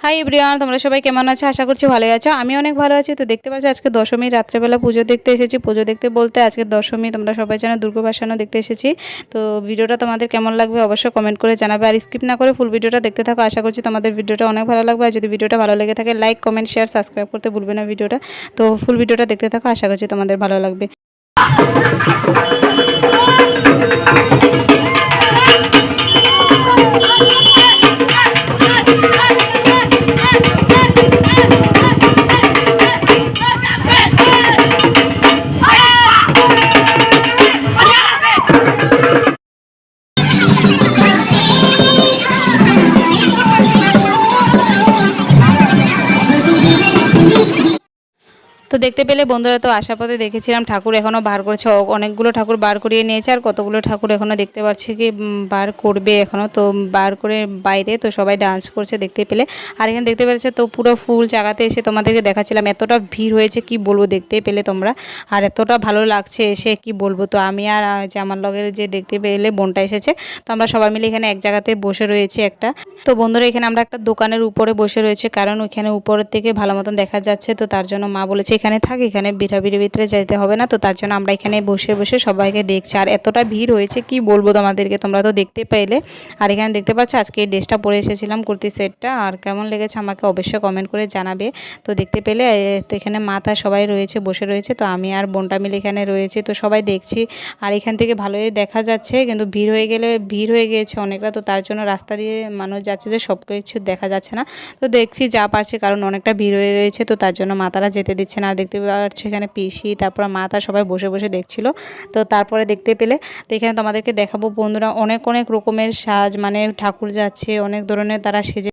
Hi everyone, তোমরা সবাই কেমন আছো? আশা করছি ভালোই আছো। আমি অনেক ভালো আছি। তো দেখতে পাচ্ছি আজকে দশমী রাত্রেবেলা পুজো দেখতে এসেছি। পুজো দেখতে বলতে আজকে দশমী, তোমরা সবাই জানো দুর্গা ভাসানও দেখতে এসেছি। তো ভিডিওটা তোমাদের কেমন লাগবে অবশ্যই কমেন্ট করে জানাবে, আর স্কিপ না করে ফুল ভিডিওটা দেখতে থাকো। আশা করছি তোমাদের ভিডিওটা অনেক ভালো লাগবে। আর যদি ভিডিওটা ভালো লেগে থাকে লাইক, কমেন্ট, শেয়ার, সাবস্ক্রাইব করতে ভুলবে না ভিডিওটা। তো ফুল ভিডিওটা দেখতে থাকো, আশা করছি তোমাদের ভালো লাগবে। তো দেখতে পেলে বন্ধুরা, তো আসার পথে দেখেছিলাম ঠাকুর এখনও বার করছে, অনেকগুলো ঠাকুর বার করিয়ে নিয়েছে, আর কতগুলো ঠাকুর এখনও দেখতে পাচ্ছি কি বার করবে এখনও। তো বার করে বাইরে তো সবাই ডান্স করছে দেখতে পেলে। আর এখানে দেখতে পেরেছে তো পুরো ফুল জায়গাতে এসে তোমাদেরকে দেখাচ্ছিলাম, এতটা ভিড় হয়েছে কি বলবো, দেখতে পেলে তোমরা। আর এতটা ভালো লাগছে এসে কি বলবো। তো আমি আর যে আমার লগের যে দেখতে পেলে বোনটা এসেছে, তো আমরা সবাই মিলে এখানে এক জায়গাতে বসে রয়েছি একটা। তো বন্ধুরা এখানে আমরা একটা দোকানের উপরে বসে রয়েছে, কারণ ওইখানে উপরের থেকে ভালো মতন দেখা যাচ্ছে। তো তার জন্য মা বলেছে এখানে থাক, এখানে ভিড়াভিড়ির ভিতরে যেতে হবে না। তো তার জন্য আমরা এখানে বসে বসে সবাইকে দেখছি। আর এতটা ভিড় হয়েছে কি বলবো তোমাদেরকে, তোমরা তো দেখতে পেলে। আর এখানে দেখতে পাচ্ছ আজকে এই ড্রেসটা পরে এসেছিলাম, কুর্তি সেটটা। আর কেমন লেগেছে আমাকে অবশ্যই কমেন্ট করে জানাবে। তো দেখতে পেলে তো এখানে মাথা সবাই রয়েছে, বসে রয়েছে। তো আমি আর বোনটা মিলে এখানে রয়েছে, তো সবাই দেখছি। আর এখান থেকে ভালোই দেখা যাচ্ছে, কিন্তু ভিড় হয়ে গিয়েছে অনেকটা। তো তার জন্য রাস্তা দিয়ে মানুষ যাচ্ছে যে সব কিছু দেখা যাচ্ছে না। তো দেখছি যা পারছে, কারণ অনেকটা ভিড় হয়ে রয়েছে। তো তার জন্য মাতারা যেতে দিচ্ছে না। আর দেখতে পাচ্ছ এখানে পিসি, তারপর মাতা সবাই বসে বসে দেখছিল। তো তারপরে দেখতে পেলে তো এখানে তোমাদেরকে দেখাবো বন্ধুরা, অনেক অনেক রকমের সাজ, মানে ঠাকুর যাচ্ছে অনেক ধরনের, তারা সেজে।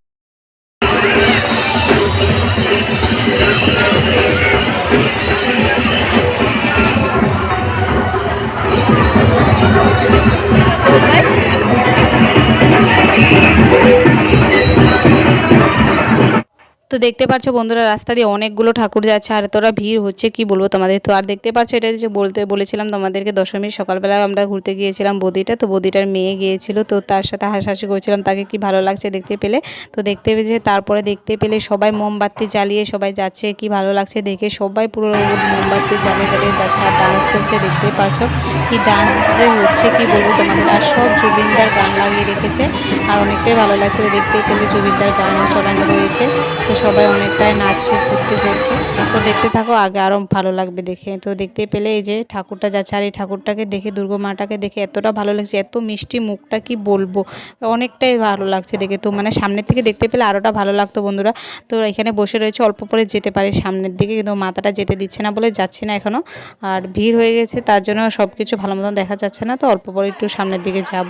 তো দেখতে পাচ্ছ বন্ধুরা, রাস্তা দিয়ে অনেকগুলো ঠাকুর যাচ্ছে, আর এতটা ভিড় হচ্ছে কি বলবো তোমাদের। তো আর দেখতে পাচ্ছ এটা যে বলেছিলাম তোমাদেরকে, দশমীর সকালবেলা আমরা ঘুরতে গিয়েছিলাম বদিটা। তো বদিটার মেয়ে গিয়েছিল, তো তার সাথে হাসাহাসি করছিলাম, তাকে কি ভালো লাগছে দেখতে পেলে। তো দেখতে পেয়েছে, তারপরে দেখতে পেলে সবাই মোমবাতি জ্বালিয়ে সবাই যাচ্ছে, কি ভালো লাগছে দেখে। সবাই পুরো মোমবাতি জ্বালিয়ে জ্বালিয়ে যাচ্ছে আর ডান্স করছে, দেখতে পাচ্ছ কি ডান্স যে হচ্ছে কি বলবো তোমাদের। আর সব জুবিনদার গান লাগিয়ে রেখেছে, আর অনেকটাই ভালো লাগছে দেখতে পেলে। জুবিনদার গান চালানো রয়েছে, তো সবাই অনেকটাই নাচছে, ফুর্তি করছে। তো দেখতে থাকো, আগে আরও ভালো লাগবে দেখে। তো দেখতে পেলে এই যে ঠাকুরটা যাচ্ছে, আর এই ঠাকুরটাকে দেখে, দুর্গা মাটাকে দেখে এতটা ভালো লাগছে, এত মিষ্টি মুখটা কি বলবো, অনেকটাই ভালো লাগছে দেখে। তো মানে সামনের থেকে দেখতে পেলে আরোটা ভালো লাগতো বন্ধুরা। তো এখানে বসে রয়েছে, অল্প পরে যেতে পারে সামনের দিকে, কিন্তু মাথাটা যেতে দিচ্ছে না বলে যাচ্ছি না এখনও। আর ভিড় হয়ে গেছে, তার জন্য সব কিছু ভালো মতন দেখা যাচ্ছে না। তো অল্প পরে একটু সামনের দিকে যাব।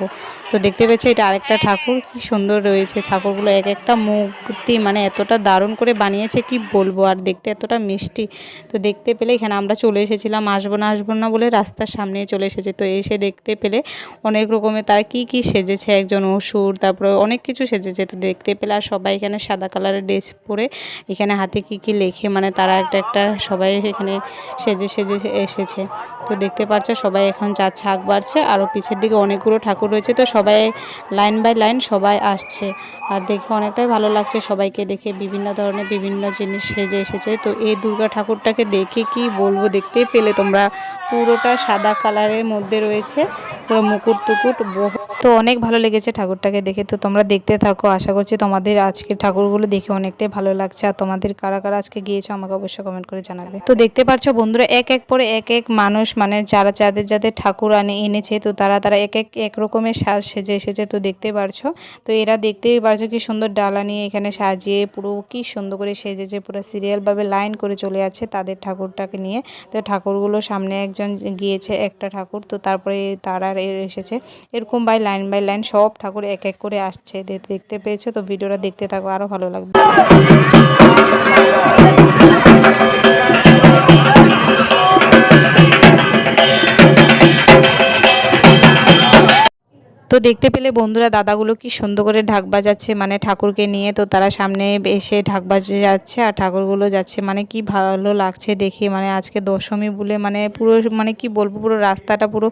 তো দেখতে পেয়েছি এটা আরেকটা ঠাকুর, কি সুন্দর রয়েছে ঠাকুরগুলো, এক একটা মূর্তি মানে এতটা দারুণ করে বানিয়েছে কি বলবো, আর দেখতে এতটা মিষ্টি। তো দেখতে পেলে এখানে আমরা চলে এসেছিলাম, আসবো না বলে রাস্তার সামনে চলে এসেছে। তো এসে দেখতে পেলে অনেক রকমের তারা কি সেজেছে, একজন অসুর, তারপরে অনেক কিছু সেজেছে। তো দেখতে পেলে আর সবাই এখানে সাদা কালারের ড্রেস পরে, এখানে হাতে কি লেখে, মানে তারা একটা সবাই এখানে সেজে এসেছে। তো দেখতে পাচ্ছ সবাই এখন যাচ্ছে, আগ বাড়ছে। আরও পিছের দিকে অনেকগুলো ঠাকুর রয়েছে, তো সবাই লাইন বাই লাইন সবাই আসছে। আর দেখে অনেকটাই ভালো লাগছে সবাইকে দেখে, বিভিন্ন ধরনের বিভিন্ন জিনিস সেজে এসেছে। তো এই দুর্গা ঠাকুরটাকে দেখে কি বলবো, দেখতেই পেলে তোমরা, পুরোটা সাদা কালারের মধ্যে রয়েছে, পুরো মুকুট টুকুট তো অনেক ভালো লেগেছে ঠাকুরটাকে দেখে। তো তোমরা দেখতে থাকো, আশা করছি তোমাদের আজকের ঠাকুরগুলো দেখে অনেকটাই ভালো লাগছে। আর তোমাদের কারা কারা আজকে গিয়েছো আমাকে অবশ্যই কমেন্ট করে জানাবে। তো দেখতে পাচ্ছ বন্ধুরা, এক এক পরে এক এক মানুষ, মানে যাদের ঠাকুর এনেছে, তো তারা এক রকমের সাজ সেজে এসেছে। তো দেখতে পারছো, তো এরা দেখতেই পারছো কি সুন্দর ডালা নিয়ে এখানে সাজিয়ে পুরো কি সুন্দর করে সেজেছে, পুরো সিরিয়ালভাবে লাইন করে চলে যাচ্ছে তাদের ঠাকুরটাকে নিয়ে। তো ঠাকুরগুলো সামনে একজন গিয়েছে, একটা ঠাকুর, তো তারপরে তারা এসেছে এরকম বাই লাইন সব ঠাকুর এক এক করে আসছে, দেখতে পেয়েছো। তো ভিডিওটা দেখতে থাকো, আরও ভালো লাগবে। তো দেখতে পেলে বন্ধুরা দাদাগুলো কি সুন্দর করে ঢাক বাজাচ্ছে মানে ঠাকুরকে নিয়ে, তো তারা সামনে এসে ঢাক বাজিয়ে যাচ্ছে আর ঠাকুরগুলো যাচ্ছে, মানে কি ভালো লাগছে দেখে। মানে আজকে দশমী বলে মানে পুরো মানে কি বলবো, পুরো রাস্তাটা পুরো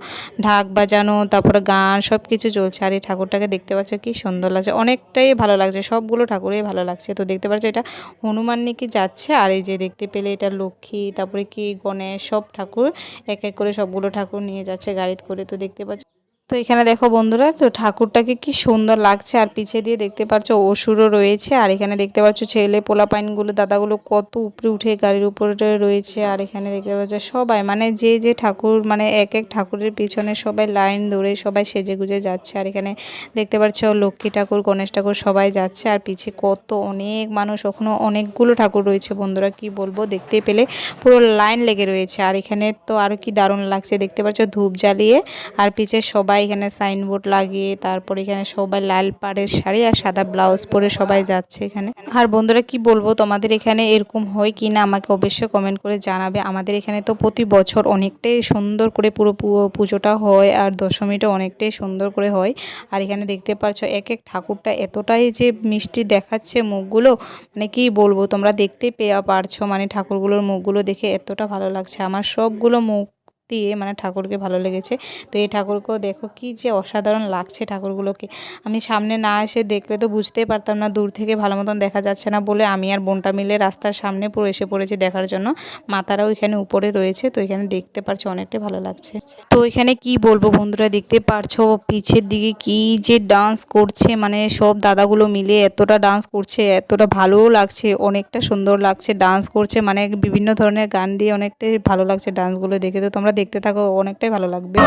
ঢাক বাজানো, তারপরে গান সব কিছু চলছে। আর এই ঠাকুরটাকে দেখতে পাচ্ছ কি সুন্দর লাগছে, অনেকটাই ভালো লাগছে, সবগুলো ঠাকুরই ভালো লাগছে। তো দেখতে পাচ্ছ এটা হনুমান নিয়ে যাচ্ছে, আর এই যে দেখতে পেলে এটা লক্ষ্মী, তারপরে কি গণেশ, সব ঠাকুর এক এক করে সবগুলো ঠাকুর নিয়ে যাচ্ছে গাড়িতে করে। তো দেখতে পাচ্ছ, তো এখানে দেখো বন্ধুরা, তো ঠাকুরটাকে কি সুন্দর লাগছে। আর পিছে দিয়ে দেখতে পাচ্ছ অসুরও রয়েছে। আর এখানে দেখতে পাচ্ছ ছেলে পোলাপাইনগুলো দাদাগুলো কত উপরে উঠে গাড়ির উপরে রয়েছে। আর এখানে দেখতে পাচ্ছ সবাই মানে যে ঠাকুর মানে এক এক ঠাকুরের পিছনে সবাই লাইন ধরে সবাই সেজে গুজে যাচ্ছে। আর এখানে দেখতে পাচ্ছ লক্ষ্মী ঠাকুর, গণেশ ঠাকুর সবাই যাচ্ছে। আর পিছে কত অনেক মানুষ, ওখানে অনেকগুলো ঠাকুর রয়েছে বন্ধুরা, কি বলবো, দেখতে পেলে পুরো লাইন লেগে রয়েছে। আর এখানে তো আরও কি দারুণ লাগছে, দেখতে পাচ্ছ ধূপ জ্বালিয়ে আর পিছে সবাই এখানে সাইনবোর্ড লাগিয়ে, তারপর এখানে সবাই লাল পাড়ের শাড়ি আর সাদা ব্লাউজ পরে সবাই যাচ্ছে এখানে। আর বন্ধুরা কি বলবো, তোমাদের এখানে এরকম হয় কি না আমাকে অবশ্যই কমেন্ট করে জানাবে। আমাদের এখানে তো প্রতি বছর অনেকটাই সুন্দর করে পুরো পুজোটা হয় আর দশমীটা অনেকটাই সুন্দর করে হয়। আর এখানে দেখতে পাচ্ছ এক এক ঠাকুরটা এতটাই যে মিষ্টি দেখাচ্ছে মুখগুলো, মানে কি বলবো, তোমরা দেখতে পারছো মানে ঠাকুরগুলোর মুখগুলো দেখে এতটা ভালো লাগছে। আমার সবগুলো মুখ দিয়ে মানে ঠাকুরকে ভালো লেগেছে। তো এই ঠাকুরকেও দেখো কি যে অসাধারণ লাগছে ঠাকুরগুলোকে। আমি সামনে না এসে দেখলে তো বুঝতেই পারতাম না, দূর থেকে ভালো মতন দেখা যাচ্ছে না বলে আমি আর বোনটা মিলে রাস্তার সামনে পুরো এসে পড়েছি দেখার জন্য। মাতারাও এখানে উপরে রয়েছে, তো এখানে দেখতে পারছো অনেকটাই ভালো লাগছে। তো এখানে কি বলবো বন্ধুরা, দেখতে পারছো পিছের দিকে কি যে ডান্স করছে, মানে সব দাদাগুলো মিলে এতটা ডান্স করছে, এতটা ভালোও লাগছে, অনেকটা সুন্দর লাগছে ডান্স করছে, মানে বিভিন্ন ধরনের গান দিয়ে অনেকটাই ভালো লাগছে ডান্সগুলো দেখে। তো তোমরা দেখতে থাকো, অনেকটাই ভালো লাগবে।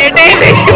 এটাই বেশি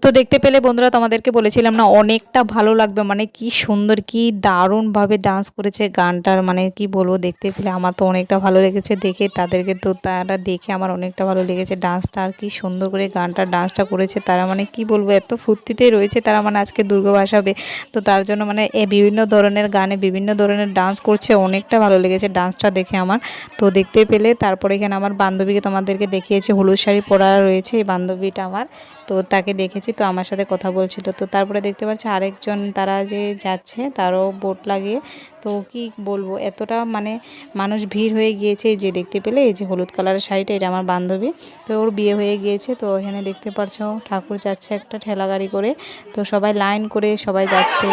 তো দেখতে পেলে বন্ধুরা, তোমাদেরকে বলেছিলাম না অনেকটা ভালো লাগবে, মানে কি সুন্দর কি দারুণভাবে ডান্স করেছে গানটার, মানে কি বলবো, দেখতে পেলে আমার তো অনেকটা ভালো লেগেছে দেখে, তাদেরকে তো তারা দেখে আমার অনেকটা ভালো লেগেছে ডান্সটা। আর কি সুন্দর করে গানটা ডান্সটা করেছে তারা, মানে কি বলবো, এত ফুর্তিতেই রয়েছে তারা, মানে আজকে দুর্গা ভাসাবে তো তার জন্য মানে বিভিন্ন ধরনের গানে বিভিন্ন ধরনের ডান্স করছে, অনেকটা ভালো লেগেছে ডান্সটা দেখে আমার। তো দেখতে পেলে তারপরে এখানে আমার বান্ধবীকে তোমাদেরকে দেখিয়েছে, হলুদ শাড়ি পরা রয়েছে এই বান্ধবীটা আমার, তো তাকে দেখেছি, তো আমার সাথে কথা বলছিল। তো তারপরে দেখতে পাচ্ছি আরেকজন তারা যে যাচ্ছে তারও বোট লাগিয়ে, তো কি বলবো এতটা মানে মানুষ ভিড় হয়ে গিয়েছে। এই যে দেখতে পেলে এই যে হলুদ কালারের শাড়িটা, এটা আমার বান্ধবী, তো ওর বিয়ে হয়ে গিয়েছে। তো এখানে দেখতে পাচ্ছ ঠাকুর যাচ্ছে একটা ঠেলা গাড়ি করে, তো সবাই লাইন করে সবাই যাচ্ছে।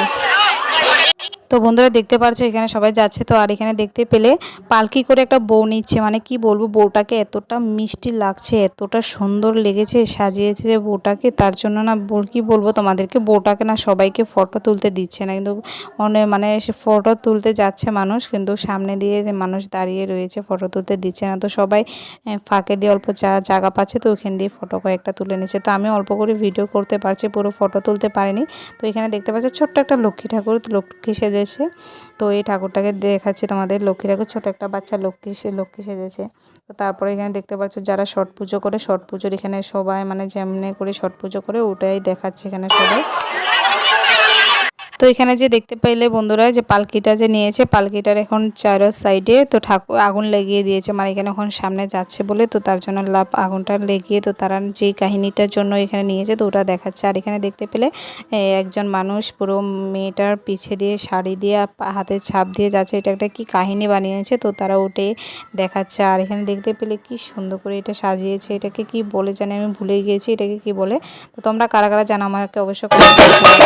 তো বন্ধুরা দেখতে পারছো এখানে সবাই যাচ্ছে। তো আর এখানে দেখতে পেলে পালকি করে একটা বউ নিচ্ছে, মানে কি বলবো, বউটাকে এতটা মিষ্টি লাগছে, এতটা সুন্দর লেগেছে সাজিয়েছে যে বউটাকে, তার জন্য না কি বলবো তোমাদেরকে, বউটাকে না সবাইকে ফটো তুলতে দিচ্ছে না, কিন্তু অনেক মানে সে ফটো তুলতে যাচ্ছে মানুষ, কিন্তু সামনে দিয়ে মানুষ দাঁড়িয়ে রয়েছে, ফটো তুলতে দিচ্ছে না। তো সবাই ফাঁকে দিয়ে অল্প জায়গা পাচ্ছে, তো ওখান দিয়ে ফটো কয়েকটা তুলে নিচ্ছে। তো আমি অল্প করে ভিডিও করতে পারছি, পুরো ফটো তুলতে পারিনি। তো এখানে দেখতে পাচ্ছি ছোট্ট একটা লক্ষ্মী ঠাকুর লক্ষ্মী সেজে সেজেছে। তো এই ঠাকুরটাকে দেখাচ্ছি তোমাদের, লক্ষ্মী ঠাকুর, ছোট একটা বাচ্চা লক্ষ্মী, সে লক্ষ্মী সেজেছে। তো তারপরে এখানে দেখতে পাচ্ছ যারা ছট পুজো করে, ছট পুজোর এখানে সবাই মানে যেমনি করে ছট পুজো করে ওটাই দেখাচ্ছে এখানে সবাই। তো এখানে যে দেখতে পাইলে বন্ধুরা যে পালকিটা যে নিয়েছে, পালকিটার এখন চারো সাইডে তো ঠাকুর আগুন লাগিয়ে দিয়েছে, মানে এখানে এখন সামনে যাচ্ছে বলে তো তার জন্য আগুনটা লেগিয়ে তো তারা যে কাহিনীটার জন্য এখানে নিয়েছে তো ওটা দেখাচ্ছে। আর এখানে দেখতে পেলে একজন মানুষ পুরো মেয়েটার পিছে দিয়ে শাড়ি দিয়ে হাতে ছাপ দিয়ে যাচ্ছে, এটা একটা কি কাহিনী বানিয়েছে তো তারা ওটে দেখাচ্ছে। আর এখানে দেখতে পেলে কি সুন্দর করে এটা সাজিয়েছে, এটাকে কি বলে জানি আমি ভুলে গিয়েছি, এটাকে কি বলে। তো তোমরা কারা কারা জানো আমাকে অবশ্যই কমেন্ট করে জানাবে।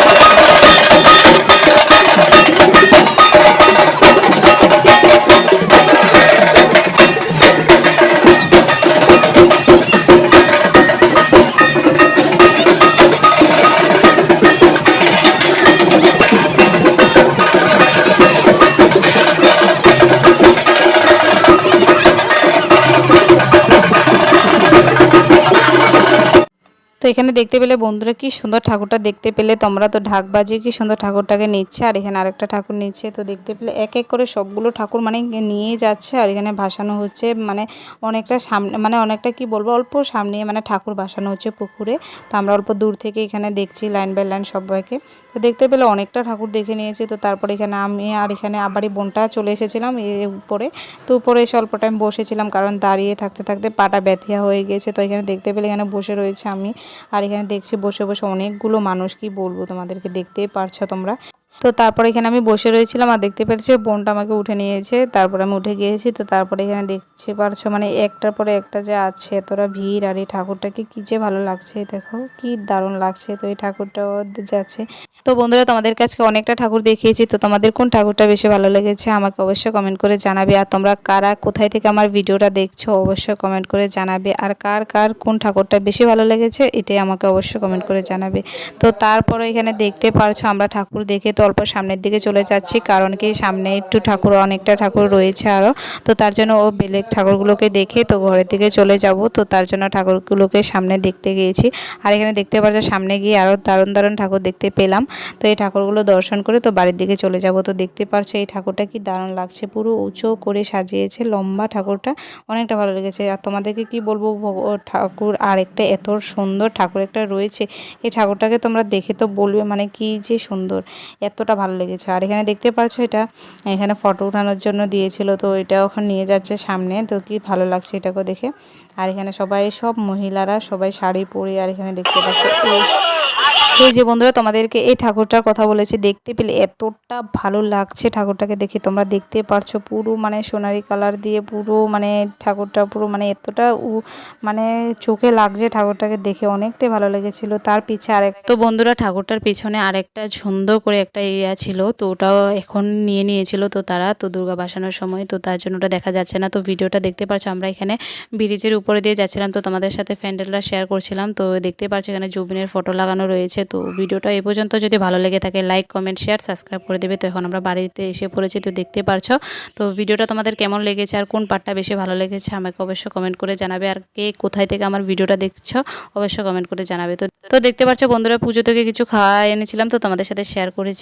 তো এখানে দেখতে পেলে বন্ধুরা কি সুন্দর ঠাকুরটা দেখতে পেলে তোমরা, তো ঢাক বাজিয়ে কি সুন্দর ঠাকুরটাকে নিচ্ছে। আর এখানে আরেকটা ঠাকুর নিচ্ছে, তো দেখতে পেলে এক এক করে সবগুলো ঠাকুর মানে নিয়ে যাচ্ছে। আর এখানে ভাসানো হচ্ছে, মানে অনেকটা সামনে, মানে অনেকটা কি বলবো অল্প সামনে মানে ঠাকুর ভাসানো হচ্ছে পুকুরে। তো আমরা অল্প দূর থেকে এখানে দেখছি লাইন বাই লাইন সবাইকে। তো দেখতে পেলে অনেকটা ঠাকুর দেখে নিয়েছি। তো তারপরে এখানে আমি আর এখানে আবারই বোনটা চলে এসেছিলাম উপরে। তো উপরে এসে অল্প টাইম বসেছিলাম, কারণ দাঁড়িয়ে থাকতে থাকতে পাটা ব্যথা হয়ে গেছে। তো এখানে দেখতে পেলে এখানে বসে রয়েছে আমি। আর এখানে দেখছি বসে বসে অনেকগুলো মানুষ, কি বলবো তোমাদেরকে, দেখতেই পারছো তোমরা। তো তারপরে এখানে আমি বসে রয়েছিলাম আর দেখতে পেরেছি বোনটা আমাকে উঠে নিয়েছে, তারপরে আমি উঠে গিয়েছি। তো তারপরে এখানে দেখতে পারছো মানে একটার পরে একটা যে আছে এতটা ভিড়। আর এই ঠাকুরটাকে কি যে ভালো লাগছে, দেখো কি দারুণ লাগছে। তো এই ঠাকুরটাও যাচ্ছে। তো বন্ধুরা তোমাদের কাছে অনেকটা ঠাকুর দেখিয়েছি, তো তোমাদের কোন ঠাকুরটা বেশি ভালো লেগেছে আমাকে অবশ্যই কমেন্ট করে জানাবে। আর তোমরা কারা কোথায় থেকে আমার ভিডিওটা দেখছো অবশ্যই কমেন্ট করে জানাবে। আর কার কার কোন ঠাকুরটা বেশি ভালো লেগেছে এটাই আমাকে অবশ্যই কমেন্ট করে জানাবে। তো তারপরে এখানে দেখতে পারছো আমরা ঠাকুর দেখে তো অল্প সামনের দিকে চলে যাচ্ছি, কারণ কি সামনে একটু ঠাকুর, অনেকটা ঠাকুর রয়েছে আরও। তো তার জন্য ও বেলেগ ঠাকুরগুলোকে দেখে তো ঘরের দিকে চলে যাব, তো তার জন্য ঠাকুরগুলোকে সামনে দেখতে গিয়েছি। আর এখানে দেখতে পাচ্ছ সামনে গিয়ে আরও দারুণ দারুণ ঠাকুর দেখতে পেলাম। তো এই ঠাকুরগুলো দর্শন করে তো বাড়ির দিকে চলে যাব। তো দেখতে পারছো এই ঠাকুরটা কি দারুণ লাগছে, পুরো উঁচু করে সাজিয়েছে, লম্বা ঠাকুরটা অনেকটা ভালো লেগেছে। আর তোমাদেরকে কি বলবো, ঠাকুর আর একটা এত সুন্দর ঠাকুর একটা রয়েছে, এই ঠাকুরটাকে তোমরা দেখে তো বলবে মানে কি যে সুন্দর, এতটা ভালো লেগেছে। আর এখানে দেখতে পাচ্ছ এটা এখানে ফটো ওঠানোর জন্য দিয়েছিল, তো এটা ওখানে নিয়ে যাচ্ছে সামনে, তো কি ভালো লাগছে এটাকে দেখে। আর এখানে সবাই সব মহিলারা সবাই শাড়ি পরে, আর এখানে দেখতে পাচ্ছ এই যে বন্ধুরা তোমাদেরকে এই ঠাকুরটার কথা বলেছি, দেখতে পেলে এতটা ভালো লাগছে ঠাকুরটাকে দেখে, তোমরা দেখতে পারছো পুরো মানে সোনারি কালার দিয়ে পুরো মানে ঠাকুরটা পুরো মানে এতটা মানে চোখে লাগছে ঠাকুরটাকে দেখে, অনেকটাই ভালো লেগেছিল। তার পিছে আরেক, তো বন্ধুরা ঠাকুরটার পিছনে আরেকটা সুন্দর করে একটা এরিয়া ছিল, তো ওটাও এখন নিয়ে নিয়েছিল তো তারা, তো দুর্গা বাসানোর সময়, তো তার জন্য ওটা দেখা যাচ্ছে না। তো ভিডিওটা দেখতে পাচ্ছ আমরা এখানে ব্রিজের উপরে দিয়ে যাচ্ছিলাম, তো তোমাদের সাথে প্যান্ডেলটা শেয়ার করছিলাম। তো দেখতে পাচ্ছ এখানে জুবিনের ফটো লাগানো রয়েছে। তো ভিডিওটা এই পর্যন্ত যদি ভালো লেগে থাকে লাইক কমেন্ট শেয়ার সাবস্ক্রাইব করে দেবে। তো এখন আমরা বাড়িতে এসে পড়েছি, তো দেখতে পারছো। তো ভিডিওটা তোমাদের কেমন লেগেছে আর কোন পার্টটা বেশি ভালো লেগেছে আমাকে অবশ্যই কমেন্ট করে জানাবে। আর কে কোথায় থেকে আমার ভিডিওটা দেখছো অবশ্যই কমেন্ট করে জানাবে। তো দেখতে পাচ্ছ বন্ধুরা পুজো থেকে কিছু খাওয়া এনেছিলাম, তো তোমাদের সাথে শেয়ার করেছি।